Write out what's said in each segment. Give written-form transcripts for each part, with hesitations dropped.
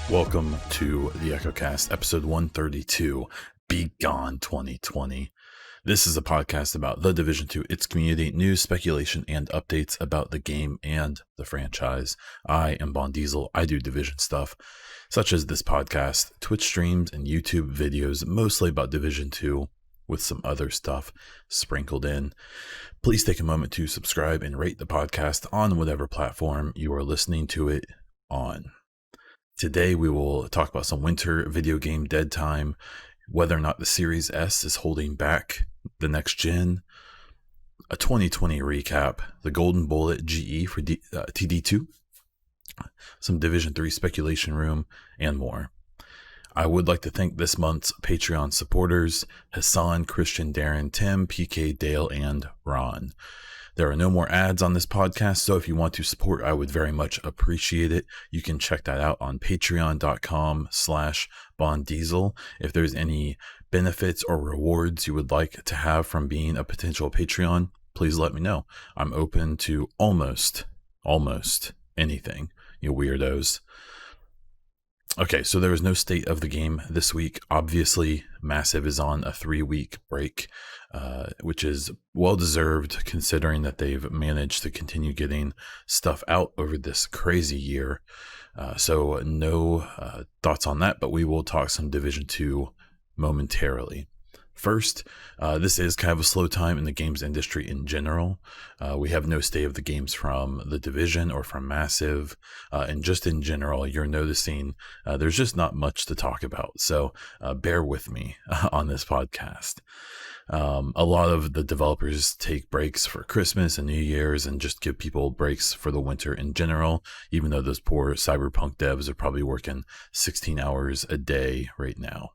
Welcome to the EchoCast, episode 132, Be Gone 2020. This is a podcast about The Division 2, its community, news, speculation, and updates about the game and the franchise. I am Bon Diesel. I do Division stuff, such as this podcast, Twitch streams, and YouTube videos, mostly about Division 2, with some other stuff sprinkled in. Please take a moment to subscribe and rate the podcast on whatever platform you are listening to it on. Today we will talk about some winter video game dead time, whether or not the Series S is holding back the next gen, a 2020 recap, the Golden Bullet GE for TD2, some Division 3 speculation room, and more. I would like to thank this month's Patreon supporters, Hassan, Christian, Darren, Tim, PK, Dale, and Ron. There are no more ads on this podcast, so if you want to support, I would very much appreciate it. You can check that out on patreon.com/bondiesel. If there's any benefits or rewards you would like to have from being a potential Patreon, please let me know. I'm open to almost anything, you weirdos. Okay, so there was no state of the game this week. Obviously, Massive is on a 3-week break, which is well-deserved considering that they've managed to continue getting stuff out over this crazy year. So no thoughts on that, but we will talk some Division 2 momentarily. First, this is kind of a slow time in the games industry in general. We have no state of the games from The Division or from Massive, and just in general, you're noticing there's just not much to talk about. So bear with me on this podcast. A lot of the developers take breaks for Christmas and New Year's and just give people breaks for the winter in general, even though those poor Cyberpunk devs are probably working 16 hours a day right now.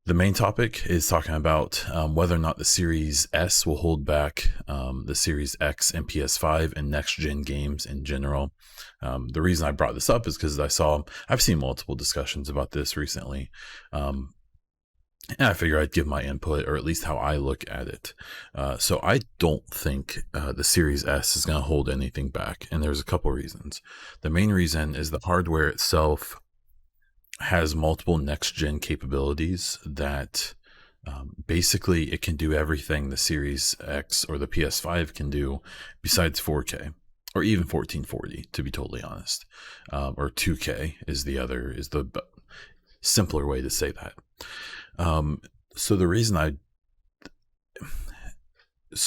The main topic is talking about whether or not the Series S will hold back the Series X and PS5 and next-gen games in general. The reason I brought this up is because I've seen multiple discussions about this recently. And I figure I'd give my input, or at least how I look at it. So I don't think the Series S is going to hold anything back, and there's a couple reasons. The main reason is the hardware itself has multiple next-gen capabilities that basically it can do everything the Series X or the PS5 can do besides 4K, or even 1440, to be totally honest. Or 2K is the simpler way to say that. So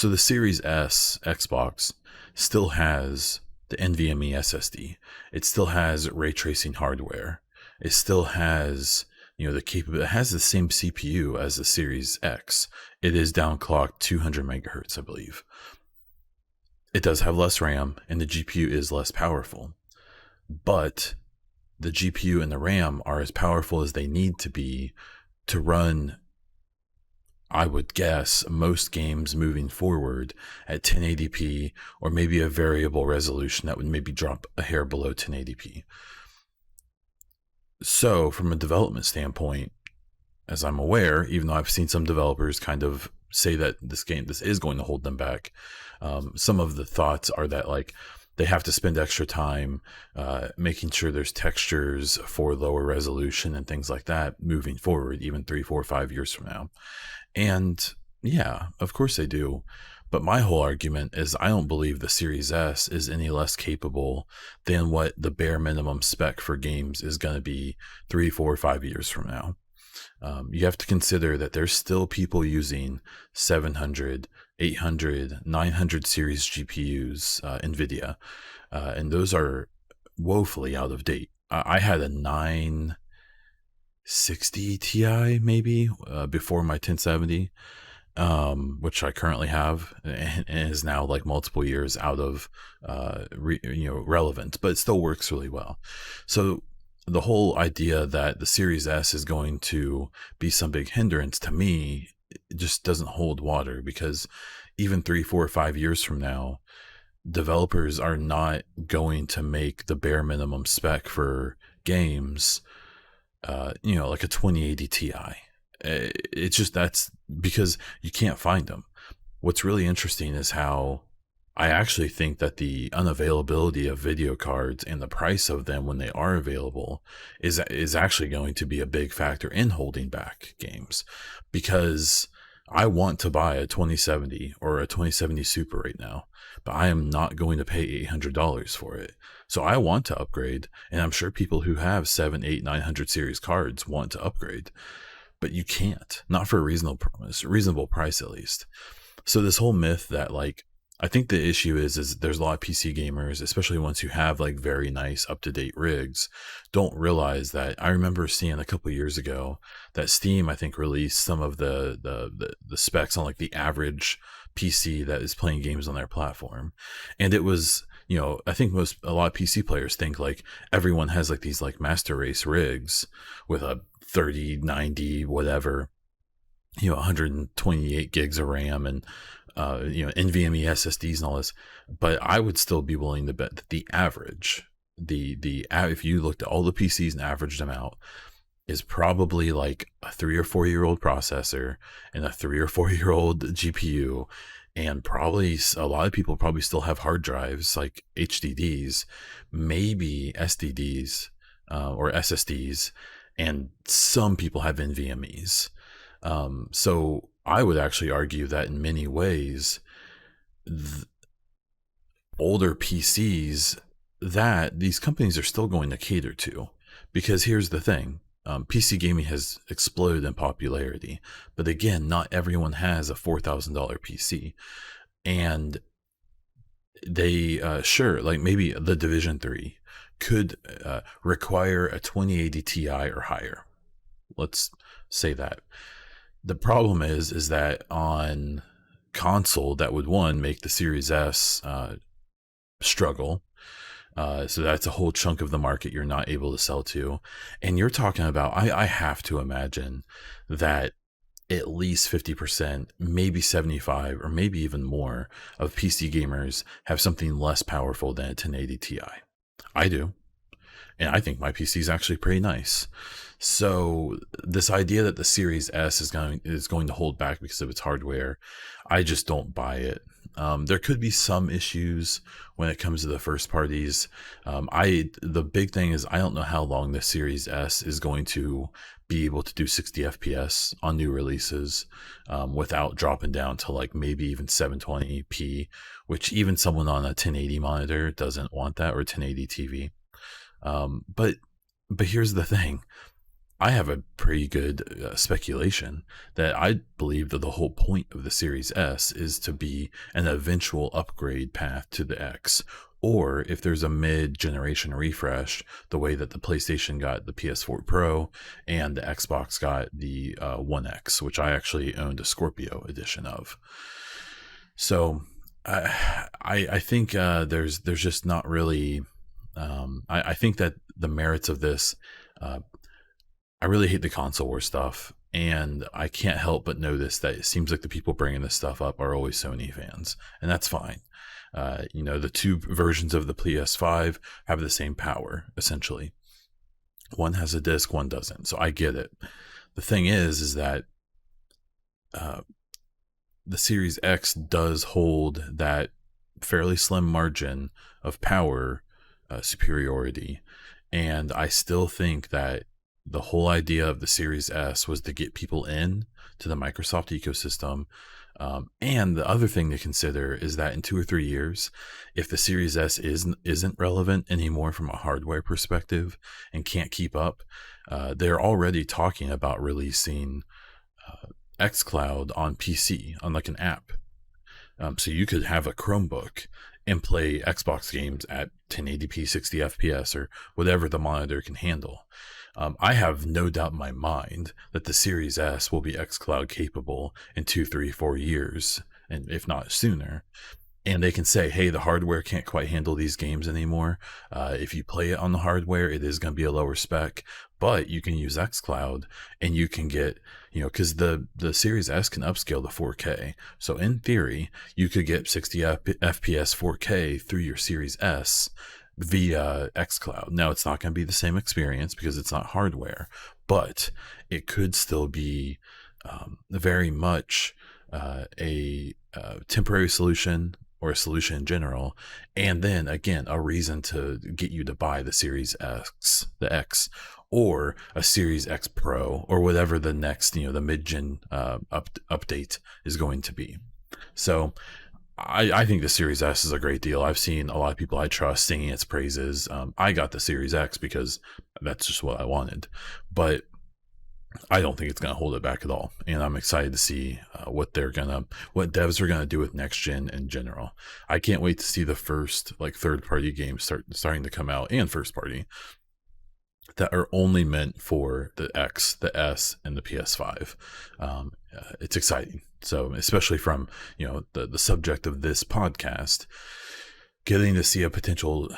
the Series S Xbox still has the NVMe SSD. It still has ray tracing hardware. It still has, it has the same CPU as the Series X. It is downclocked 200 megahertz, I believe. It does have less RAM, and the GPU is less powerful. But the GPU and the RAM are as powerful as they need to be to run, I would guess, most games moving forward at 1080p, or maybe a variable resolution that would maybe drop a hair below 1080p. So from a development standpoint, as I'm aware, even though I've seen some developers kind of say that this is going to hold them back, some of the thoughts are that they have to spend extra time making sure there's textures for lower resolution and things like that moving forward, even 3, 4, 5 years from now. And yeah, of course they do. But my whole argument is I don't believe the Series S is any less capable than what the bare minimum spec for games is going to be 3, 4, 5 years from now. You have to consider that there's still people using 700, 800, 900 series GPUs, NVIDIA, and those are woefully out of date. I had a 960 Ti maybe before my 1070. Which I currently have, and is now multiple years out of relevant, but it still works really well. So the whole idea that the Series S is going to be some big hindrance to me, it just doesn't hold water, because even 3, 4, 5 years from now, developers are not going to make the bare minimum spec for games, like a 2080 Ti. It's just, that's because you can't find them. What's really interesting is how I actually think that the unavailability of video cards and the price of them when they are available is actually going to be a big factor in holding back games, because I want to buy a 2070 or a 2070 Super right now, but I am not going to pay $800 for it. So I want to upgrade, and I'm sure people who have 7, 8, 900 series cards want to upgrade, but you can't, not for a reasonable price at least. So this whole myth that, like, I think the issue is there's a lot of PC gamers, especially ones who have like very nice up-to-date rigs, don't realize that. I remember seeing a couple years ago that Steam, I think, released some of the specs on like the average PC that is playing games on their platform, and it was, I think a lot of PC players think like everyone has like these like master race rigs with a 3090 whatever, 128 gigs of RAM and NVMe SSDs and all this. But I would still be willing to bet that the average, if you looked at all the PCs and averaged them out, is probably like a 3 or 4 year old processor and a 3 or 4 year old GPU, and probably a lot of people probably still have hard drives like HDDs, maybe SDDs, or SSDs, and some people have NVMe's. So I would actually argue that in many ways, older PCs that these companies are still going to cater to, because here's the thing. PC gaming has exploded in popularity, but again, not everyone has a $4,000 PC, and they sure, like maybe the Division 3 could require a 2080 Ti or higher. Let's say that. The problem is that on console, that would, one, make the Series S struggle. So that's a whole chunk of the market you're not able to sell to. And you're talking about, I have to imagine that at least 50%, maybe 75, or maybe even more of PC gamers have something less powerful than a 1080 Ti. I do. And I think my PC is actually pretty nice. So this idea that the Series S is going to hold back because of its hardware, I just don't buy it. There could be some issues when it comes to the first parties. The big thing is I don't know how long the Series S is going to be able to do 60 FPS on new releases, without dropping down to like maybe even 720p, which even someone on a 1080 monitor doesn't want that, or 1080 TV. But here's the thing. I have a pretty good speculation that I believe that the whole point of the Series S is to be an eventual upgrade path to the X, or if there's a mid-generation refresh, the way that the PlayStation got the PS4 Pro and the Xbox got the One X, which I actually owned a Scorpio edition of. So I think there's just not really. I think that the merits of this. I really hate the console war stuff, and I can't help but notice that it seems like the people bringing this stuff up are always Sony fans, and that's fine. The two versions of the PS5 have the same power, essentially. One has a disc, one doesn't, so I get it. The thing is that the Series X does hold that fairly slim margin of power superiority, and I still think that the whole idea of the Series S was to get people in to the Microsoft ecosystem. And the other thing to consider is that in 2 or 3 years, if the Series S isn't relevant anymore from a hardware perspective and can't keep up, they're already talking about releasing xCloud on PC, on like an app. So you could have a Chromebook and play Xbox games at 1080p 60 FPS or whatever the monitor can handle. I have no doubt in my mind that the Series S will be xCloud capable in 2, 3, 4 years, and if not sooner. and they can say, hey, the hardware can't quite handle these games anymore. If you play it on the hardware, it is going to be a lower spec, but you can use xCloud and you can get, because the Series S can upscale to 4K. So in theory, you could get 60 FPS 4K through your Series S via xCloud. Now, it's not going to be the same experience because it's not hardware, but it could still be very much a temporary solution or a solution in general, and then again a reason to get you to buy the Series X, the X, or a Series X Pro, or whatever the next, the mid-gen update is going to be. So I think the Series S is a great deal. I've seen a lot of people I trust singing its praises. I got the Series X because that's just what I wanted, but I don't think it's going to hold it back at all. And I'm excited to see what devs are going to do with next gen in general. I can't wait to see the first like third party games starting to come out, and first party, that are only meant for the X, the S, and the PS5. It's exciting. So especially from, the subject of this podcast, getting to see a potential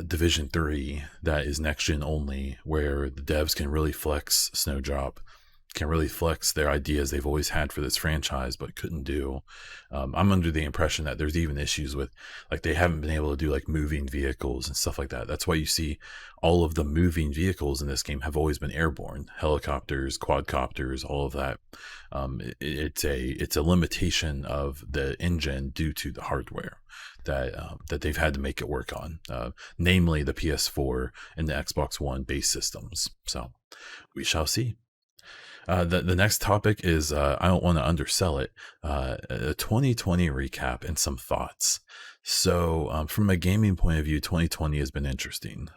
Division 3 that is next gen only, where the devs can really flex Snowdrop, can really flex their ideas they've always had for this franchise but couldn't do. I'm under the impression that there's even issues with, like, they haven't been able to do like moving vehicles and stuff like that. That's why you see all of the moving vehicles in this game have always been airborne: helicopters, quadcopters, all of that. It's a limitation of the engine due to the hardware that they've had to make it work on, namely the PS4 and the Xbox One base systems. So we shall see. The next topic is, I don't want to undersell it, a 2020 recap and some thoughts. So from a gaming point of view, 2020 has been interesting.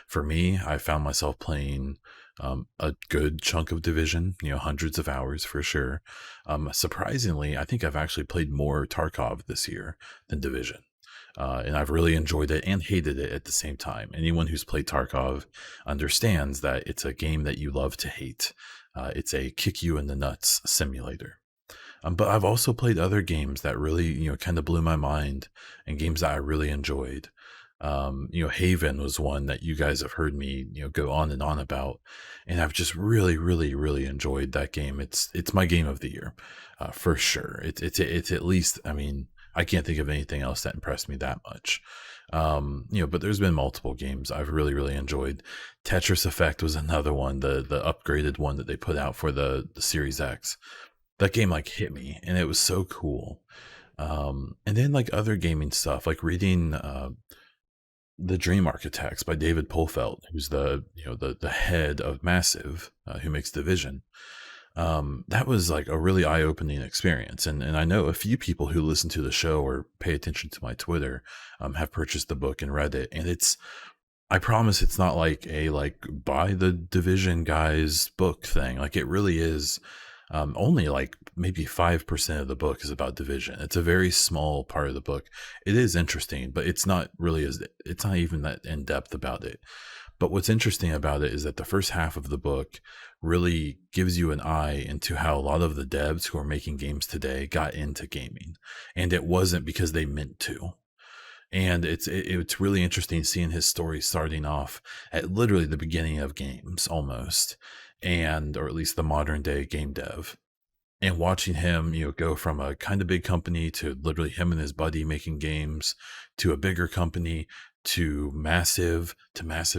For me, I found myself playing a good chunk of Division, hundreds of hours for sure. Surprisingly, I think I've actually played more Tarkov this year than Division. And I've really enjoyed it and hated it at the same time. Anyone who's played Tarkov understands that it's a game that you love to hate. It's a kick you in the nuts simulator. But I've also played other games that really, kind of blew my mind, and games that I really enjoyed. Haven was one that you guys have heard me, go on and on about, and I've just really, really, really enjoyed that game. It's my game of the year, for sure. It's at least, I mean, I can't think of anything else that impressed me that much. But there's been multiple games I've really, really enjoyed. Tetris Effect was another one, the upgraded one that they put out for the Series X. That game like hit me, and it was so cool. And then like other gaming stuff, like reading The Dream Architects by David Polfelt, who's the head of Massive, who makes Division. That was like a really eye-opening experience, and I know a few people who listen to the show or pay attention to my Twitter have purchased the book and read it, and I promise it's not like a buy the Division guys book thing. Like, it really is. Only like maybe 5% of the book is about Division. It's a very small part of the book. It is interesting, but it's not even that in depth about it. But what's interesting about it is that the first half of the book really gives you an eye into how a lot of the devs who are making games today got into gaming. And it wasn't because they meant to. And it's really interesting seeing his story starting off at literally the beginning of games almost, or at least the modern day game dev, and watching him, go from a kind of big company to literally him and his buddy making games, to a bigger company, to Massive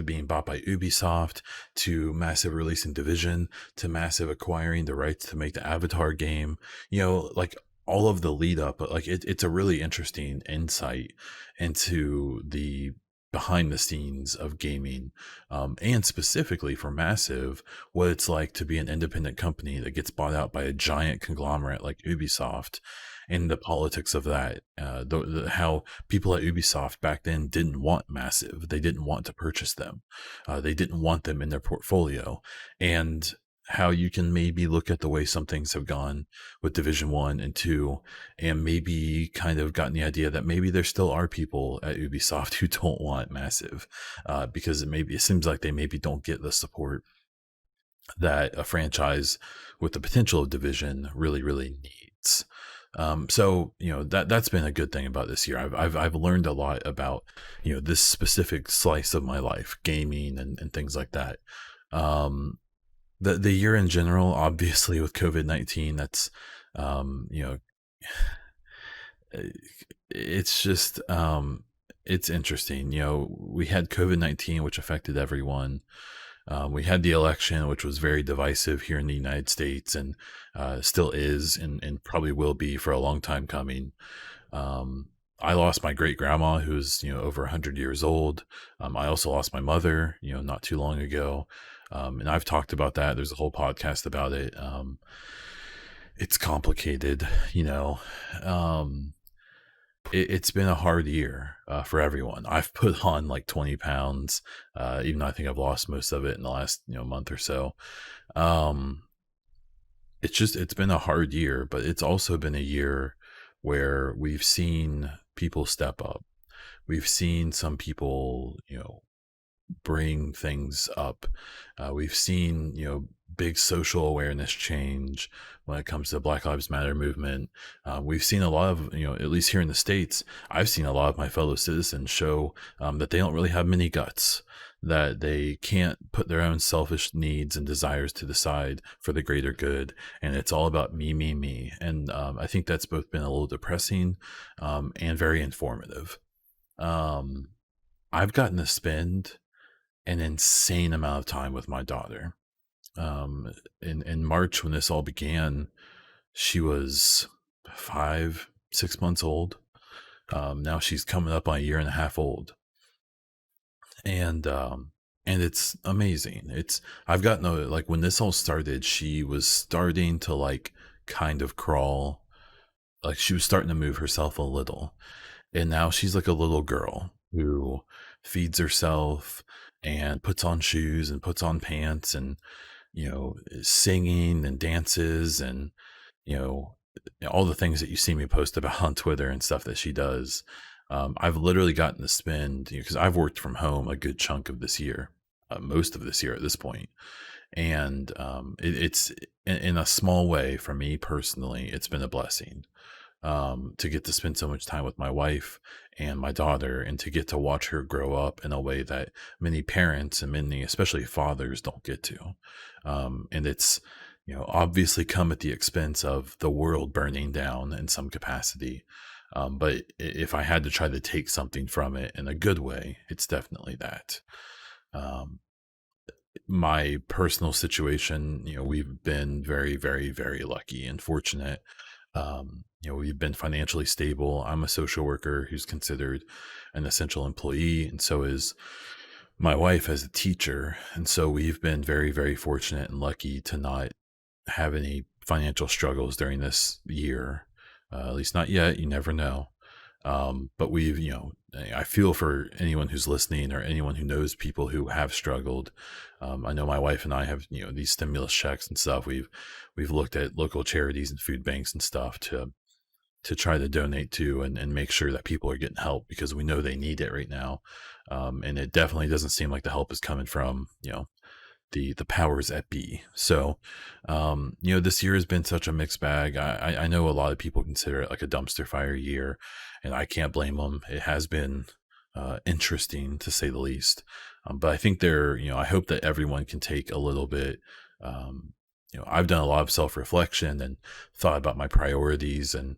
being bought by Ubisoft, to Massive releasing Division, to Massive acquiring the rights to make the Avatar game, like all of the lead up. But like it's a really interesting insight into the behind the scenes of gaming, and specifically for Massive, what it's like to be an independent company that gets bought out by a giant conglomerate like Ubisoft, and the politics of that. How people at Ubisoft back then didn't want Massive. They didn't want to purchase them. They didn't want them in their portfolio. And how you can maybe look at the way some things have gone with Division 1 and 2, and maybe kind of gotten the idea that maybe there still are people at Ubisoft who don't want Massive, because it seems like they maybe don't get the support that a franchise with the potential of Division really, really needs. So that's been a good thing about this year. I've learned a lot about this specific slice of my life, gaming and things like that. Um, the year in general, obviously with COVID-19, that's you know it's just it's interesting. We had COVID-19, which affected everyone. We had the election, which was very divisive here in the United States, and still is, and probably will be for a long time coming. Um, I lost my great grandma, who's over 100 years old. I also lost my mother, not too long ago, and I've talked about that. There's a whole podcast about it. It's complicated, you know. Um, it's been a hard year for everyone. I've put on like 20 pounds, even though I think I've lost most of it in the last month or so. Um, it's been a hard year, but it's also been a year where we've seen people step up. We've seen some people, bring things up. We've seen, big social awareness change when it comes to the Black Lives Matter movement. We've seen a lot of, at least here in the States, I've seen a lot of my fellow citizens show that they don't really have many guts, that they can't put their own selfish needs and desires to the side for the greater good. And it's all about me, me, me. And I think that's both been a little depressing and very informative. Um, I've gotten to spend an insane amount of time with my daughter. In March, when this all began, she was 5, 6 months old. Now she's coming up on a year and a half old, and it's amazing. I've gotten like when this all started, she was starting to like kind of crawl, like she was starting to move herself a little, and now she's like a little girl who feeds herself and puts on shoes and puts on pants and is singing and dances and you know all the things that you see me post about on Twitter and stuff that she does. I've literally gotten to spend, because I've worked from home a good chunk of this year, most of this year at this point, and it's in a small way for me personally, it's been a blessing to get to spend so much time with my wife and my daughter, and to get to watch her grow up in a way that many parents and many, especially fathers, don't get to. And it's, obviously come at the expense of the world burning down in some capacity. But if I had to try to take something from it in a good way, it's definitely that. Um, my personal situation, we've been very, very, very lucky and fortunate. We've been financially stable. I'm a social worker who's considered an essential employee, and so is my wife as a teacher. And so we've been very, very fortunate and lucky to not have any financial struggles during this year. At least not yet. You never know. But we've, I feel for anyone who's listening or anyone who knows people who have struggled. I know my wife and I have, these stimulus checks and stuff. We've looked at local charities and food banks and stuff to try to donate to and make sure that people are getting help, because we know they need it right now. And it definitely doesn't seem like the help is coming from, the powers that be. So, this year has been such a mixed bag. I know a lot of people consider it like a dumpster fire year, and I can't blame them. It has been interesting to say the least. But I think I hope that everyone can take a little bit. I've done a lot of self-reflection and thought about my priorities, and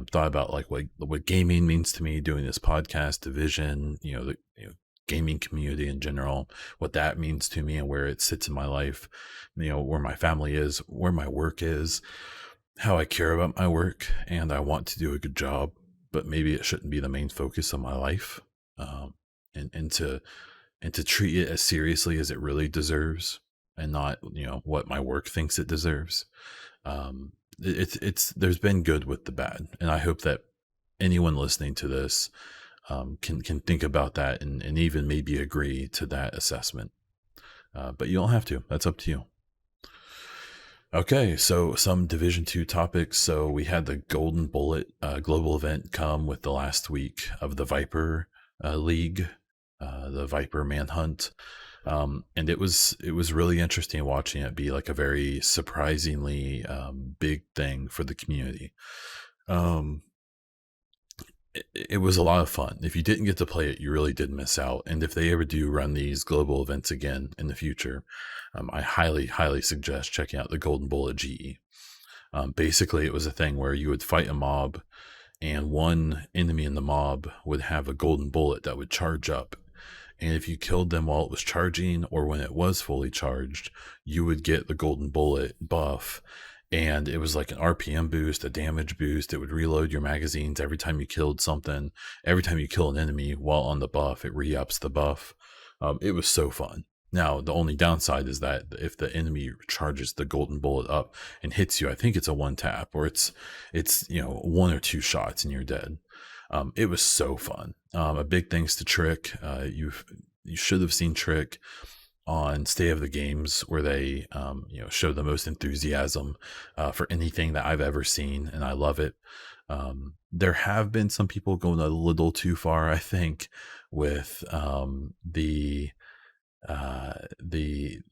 thought about like what gaming means to me, doing this podcast, division, the gaming community in general, what that means to me and where it sits in my life, where my family is, where my work is, how I care about my work, and I want to do a good job, but maybe it shouldn't be the main focus of my life. And to treat it as seriously as it really deserves, and not what my work thinks it deserves. It's there's been good with the bad, and I hope that anyone listening to this can think about that and even maybe agree to that assessment. But you don't have to. That's up to you. Okay, so some Division 2 topics. So we had the Golden Bullet global event come with the last week of the Viper League, the Viper Manhunt. And it was really interesting watching it be like a very surprisingly big thing for the community. Um, it was a lot of fun. If you didn't get to play it, you really did miss out. And if they ever do run these global events again in the future, I highly, highly suggest checking out the Golden Bullet GE. Basically, it was a thing where you would fight a mob, and one enemy in the mob would have a golden bullet that would charge up. And if you killed them while it was charging or when it was fully charged, you would get the golden bullet buff. And it was like an RPM boost, a damage boost. It would reload your magazines every time you killed something. Every time you kill an enemy while on the buff, it re-ups the buff. It was so fun. Now, the only downside is that if the enemy charges the golden bullet up and hits you, I think it's a one tap, or it's one or two shots and you're dead. It was so fun. A big thanks to Trick. You should have seen Trick on State of the Games, where they show the most enthusiasm for anything that I've ever seen, and I love it. There have been some people going a little too far, I think, with the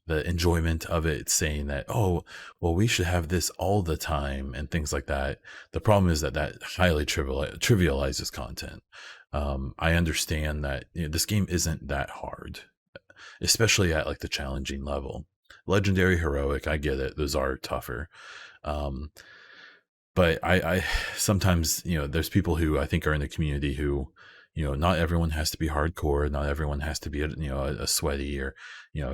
enjoyment of it, saying that, oh, well, we should have this all the time and things like that. The problem is that highly trivializes content. I understand that this game isn't that hard, especially at like the challenging level. Legendary, heroic, I get it, those are tougher. But I sometimes, there's people who I think are in the community who, not everyone has to be hardcore, not everyone has to be a sweaty or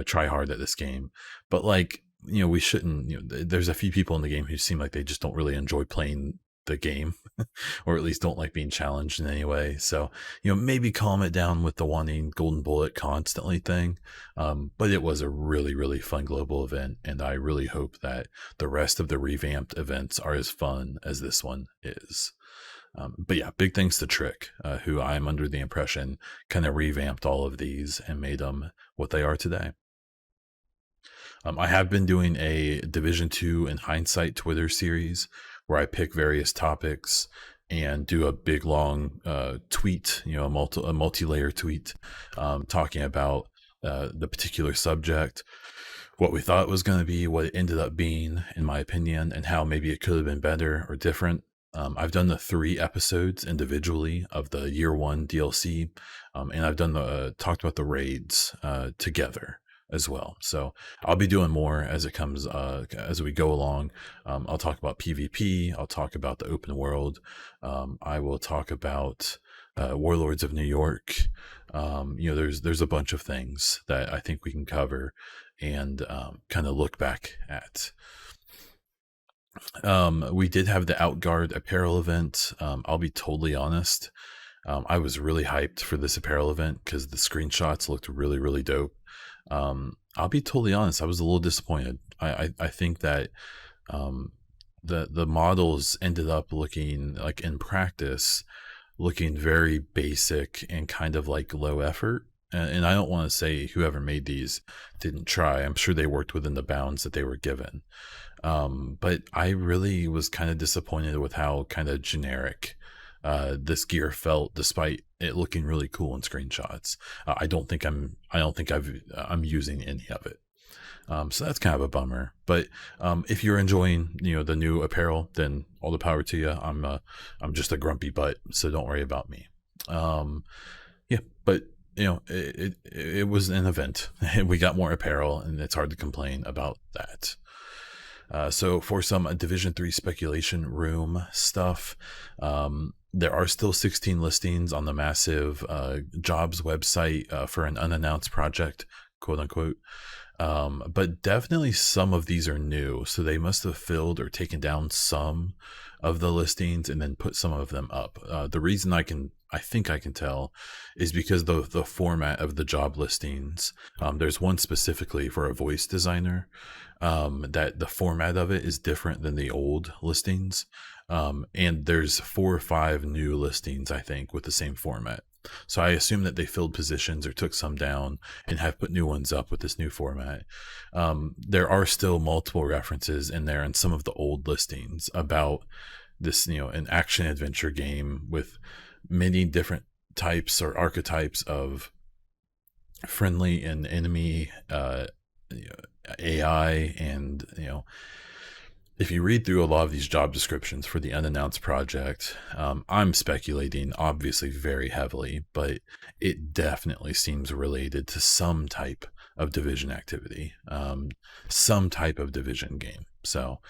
try hard at this game, but like, we shouldn't, there's a few people in the game who seem like they just don't really enjoy playing the game, or at least don't like being challenged in any way. So, maybe calm it down with the wanting golden bullet constantly thing. But it was a really, really fun global event, and I really hope that the rest of the revamped events are as fun as this one is. But yeah, big thanks to Trick, who I'm under the impression kind of revamped all of these and made them what they are today. I have been doing a Division 2 in Hindsight Twitter series where I pick various topics and do a big long tweet, a multi-layer tweet, talking about the particular subject, what we thought it was going to be, what it ended up being, in my opinion, and how maybe it could have been better or different. I've done the 3 episodes individually of the Year 1 DLC, and I've done talked about the raids together as well. So I'll be doing more as it comes, as we go along. I'll talk about PvP. I'll talk about the open world. I will talk about Warlords of New York. There's a bunch of things that I think we can cover and kind of look back at. We did have the Outguard Apparel event. I'll be totally honest. I was really hyped for this apparel event because the screenshots looked really, really dope. I'll be totally honest. I was a little disappointed. I think that the models ended up looking like, in practice, looking very basic and kind of like low effort. And I don't want to say whoever made these didn't try. I'm sure they worked within the bounds that they were given. But I really was kind of disappointed with how kind of generic this gear felt, despite it looking really cool in screenshots. I don't think I'm using any of it. So that's kind of a bummer. But if you're enjoying the new apparel, then all the power to you. I'm just a grumpy butt, so don't worry about me. Yeah, but it was an event. We got more apparel, and it's hard to complain about that. So for some Division 3 speculation room stuff, there are still 16 listings on the massive jobs website for an unannounced project, quote unquote. But definitely some of these are new, so they must have filled or taken down some of the listings and then put some of them up. The reason I think I can tell is because the format of the job listings, there's one specifically for a voice designer, that the format of it is different than the old listings. And there's 4 or 5 new listings, I think, with the same format. So I assume that they filled positions or took some down and have put new ones up with this new format. There are still multiple references in there in some of the old listings about this, an action adventure game with many different types or archetypes of friendly and enemy AI, and if you read through a lot of these job descriptions for the unannounced project, I'm speculating obviously very heavily, but it definitely seems related to some type of division activity, some type of division game. So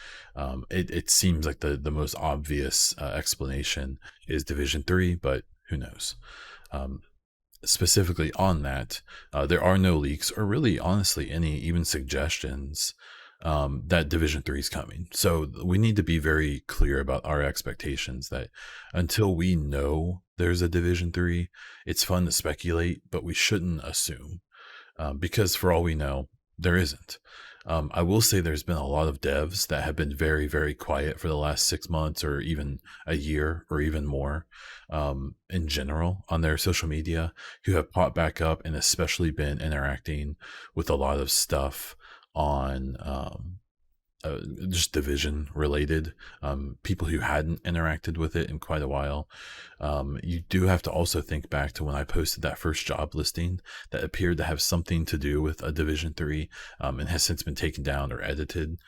it seems like the most obvious explanation is Division 3, but who knows? Um, Specifically on that, there are no leaks or really honestly any even suggestions that Division 3 is coming. So we need to be very clear about our expectations that until we know there's a Division 3, it's fun to speculate, but we shouldn't assume because for all we know, there isn't. I will say there's been a lot of devs that have been very, very quiet for the last 6 months or even a year or even more in general on their social media who have popped back up and especially been interacting with a lot of stuff on just division related people who hadn't interacted with it in quite a while. You do have to also think back to when I posted that first job listing that appeared to have something to do with a Division 3 and has since been taken down or edited.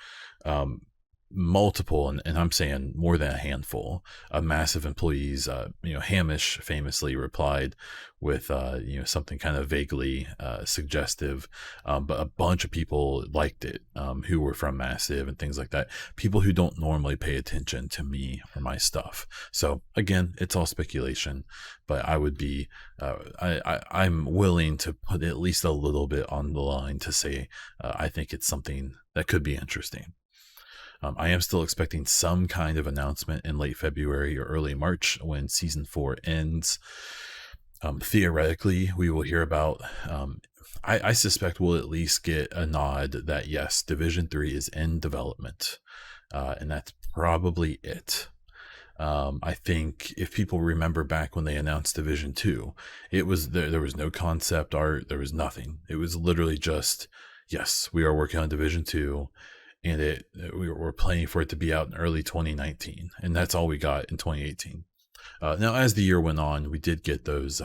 Multiple, and I'm saying more than a handful of massive employees, Hamish famously replied with something kind of vaguely suggestive, but a bunch of people liked it who were from Massive and things like that, people who don't normally pay attention to me or my stuff. So again, it's all speculation, but I would be I'm willing to put at least a little bit on the line to say I think it's something that could be interesting. I am still expecting some kind of announcement in late February or early March when season 4 ends. Theoretically, we will hear about. I suspect we'll at least get a nod that yes, Division 3 is in development, and that's probably it. I think if people remember back when they announced Division 2, it was there was no concept art, there was nothing. It was literally just yes, we are working on Division 2 and we were planning for it to be out in early 2019, and that's all we got in 2018. Now, as the year went on, we did get those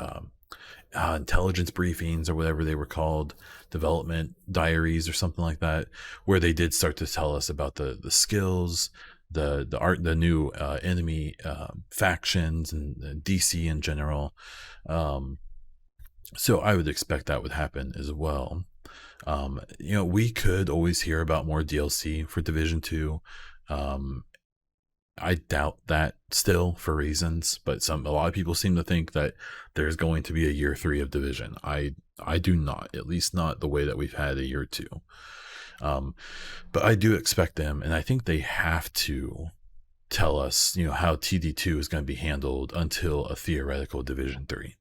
intelligence briefings or whatever they were called, development diaries or something like that, where they did start to tell us about the skills, the art, the new enemy factions, and DC in general. So I would expect that would happen as well. We could always hear about more DLC for Division 2. I doubt that still for reasons, but a lot of people seem to think that there's going to be a year 3 of Division. I do not, at least not the way that we've had a year 2. But I do expect them, and I think they have to tell us, how TD2 is going to be handled until a theoretical Division 3.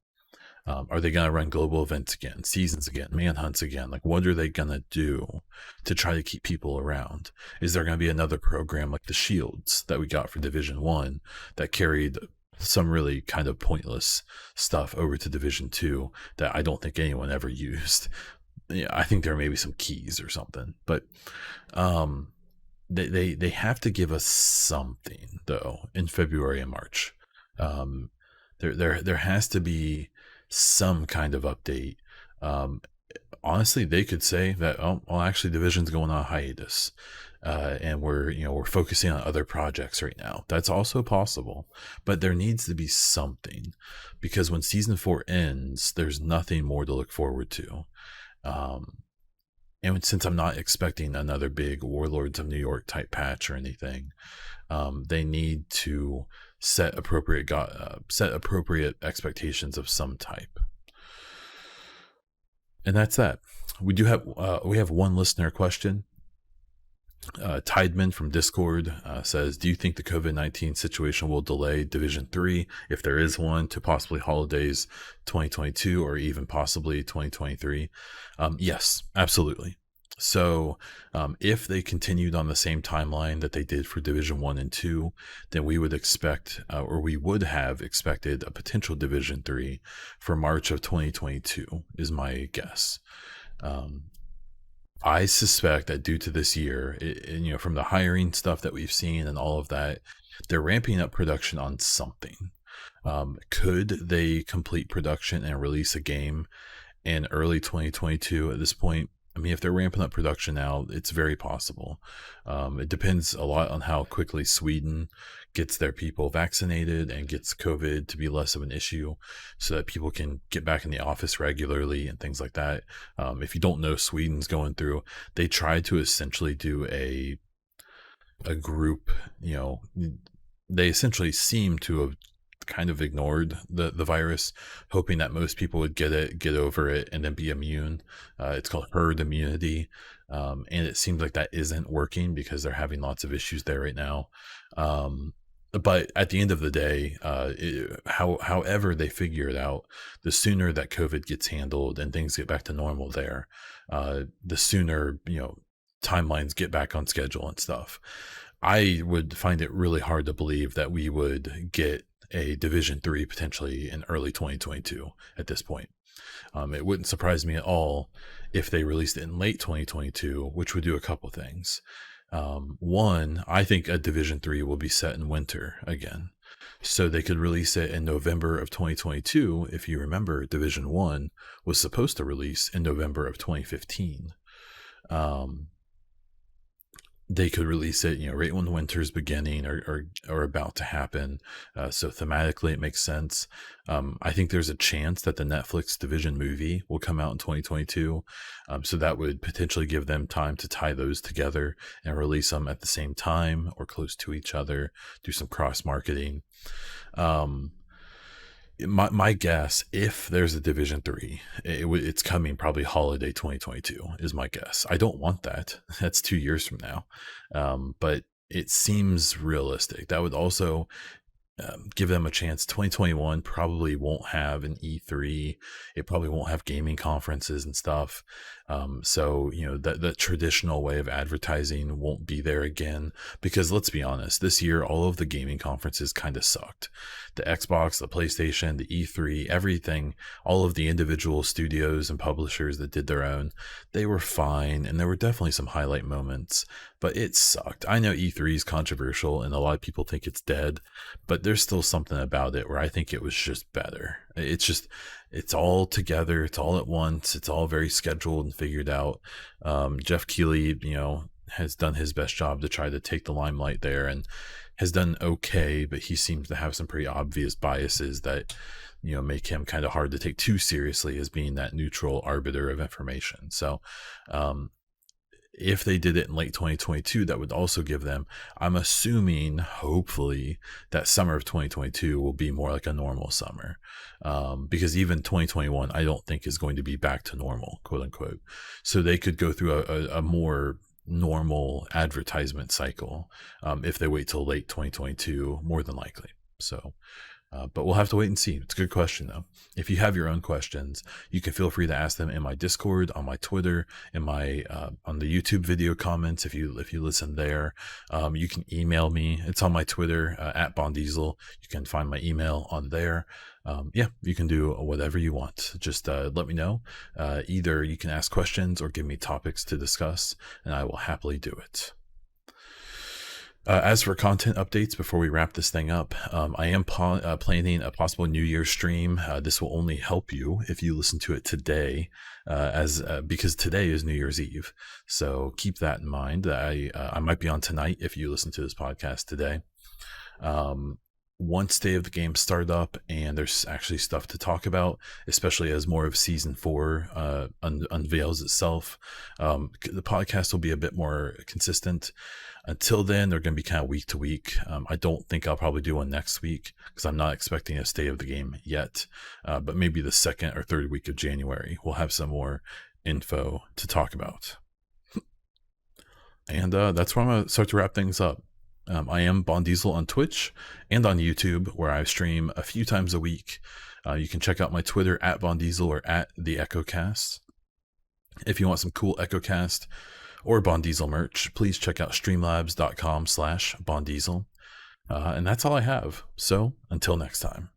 Are they going to run global events again, seasons again, manhunts again? Like, what are they going to do to try to keep people around? Is there going to be another program like the Shields that we got for Division 1 that carried some really kind of pointless stuff over to Division 2 that I don't think anyone ever used? Yeah, I think there may be some keys or something, but they have to give us something though in February and March. There has to be some kind of update. Honestly, they could say that actually Division's going on hiatus, and we're focusing on other projects right now. That's also possible, but there needs to be something, because when season 4 ends, there's nothing more to look forward to. And since I'm not expecting another big Warlords of New York type patch or anything, they need to set appropriate expectations of some type. And that's that. We have one listener question. Tideman from Discord says, do you think the COVID-19 situation will delay Division 3, if there is one, to possibly holidays 2022 or even possibly 2023? Yes, absolutely. So if they continued on the same timeline that they did for Division 1 and 2, then we would expect, or we would have expected, a potential Division 3 for March of 2022 is my guess. I suspect that due to this year, from the hiring stuff that we've seen and all of that, they're ramping up production on something. Could they complete production and release a game in early 2022 at this point? I mean, if they're ramping up production now, it's very possible. It depends a lot on how quickly Sweden gets their people vaccinated and gets COVID to be less of an issue so that people can get back in the office regularly and things like that. If you don't know, Sweden's going through, they tried to essentially do a group, they essentially seem to have kind of ignored the virus, hoping that most people would get over it, and then be immune. It's called herd immunity. And it seems like that isn't working because they're having lots of issues there right now. But at the end of the day, however they figure it out, the sooner that COVID gets handled and things get back to normal there, the sooner, timelines get back on schedule and stuff. I would find it really hard to believe that we would get a Division 3 potentially in early 2022 at this point. It wouldn't surprise me at all if they released it in late 2022, which would do a couple things. One, I think a Division 3 will be set in winter again. So they could release it in November of 2022. If you remember, Division 1 was supposed to release in November of 2015. They could release it, right when the winter's beginning or about to happen. So thematically, it makes sense. I think there's a chance that the Netflix Division movie will come out in 2022. So that would potentially give them time to tie those together and release them at the same time or close to each other, do some cross marketing. My guess, if there's a Division 3, it's coming probably holiday 2022 is my guess. I don't want that. That's 2 years from now. But it seems realistic. That would also give them a chance. 2021 probably won't have an E3. It probably won't have gaming conferences and stuff. So, the traditional way of advertising won't be there again, because let's be honest, this year, all of the gaming conferences kind of sucked. The Xbox, the PlayStation, the E3, everything, all of the individual studios and publishers that did their own, they were fine. And there were definitely some highlight moments, but it sucked. I know E3 is controversial and a lot of people think it's dead, but there's still something about it where I think it was just better. It's all together. It's all at once. It's all very scheduled and figured out. Jeff Keighley, has done his best job to try to take the limelight there and has done okay, but he seems to have some pretty obvious biases that, make him kind of hard to take too seriously as being that neutral arbiter of information. So, if they did it in late 2022, that would also give them, I'm assuming, hopefully, that summer of 2022 will be more like a normal summer. Because even 2021, I don't think is going to be back to normal, quote unquote. So they could go through a more normal advertisement cycle if they wait till late 2022, more than likely. So, but we'll have to wait and see. It's a good question, though. If you have your own questions, you can feel free to ask them in my Discord, on my Twitter, in my on the YouTube video comments. If you listen there, you can email me. It's on my Twitter at Bondiesel. You can find my email on there. You can do whatever you want. Just let me know. Either you can ask questions or give me topics to discuss, and I will happily do it. As for content updates, before we wrap this thing up, I am planning a possible New Year's stream. This will only help you if you listen to it today, because today is New Year's Eve. So keep that in mind. I might be on tonight if you listen to this podcast today. Once Day of the Game start up and there's actually stuff to talk about, especially as more of season 4 unveils itself, the podcast will be a bit more consistent. Until then, they're going to be kind of week to week. I don't think I'll probably do one next week because I'm not expecting a State of the Game yet. But maybe the second or third week of January, we'll have some more info to talk about. And that's where I'm going to start to wrap things up. I am Bondiesel on Twitch and on YouTube, where I stream a few times a week. You can check out my Twitter at Bondiesel or at the EchoCast. If you want some cool EchoCast or Bondiesel merch, please check out streamlabs.com/Bondiesel. And that's all I have. So until next time.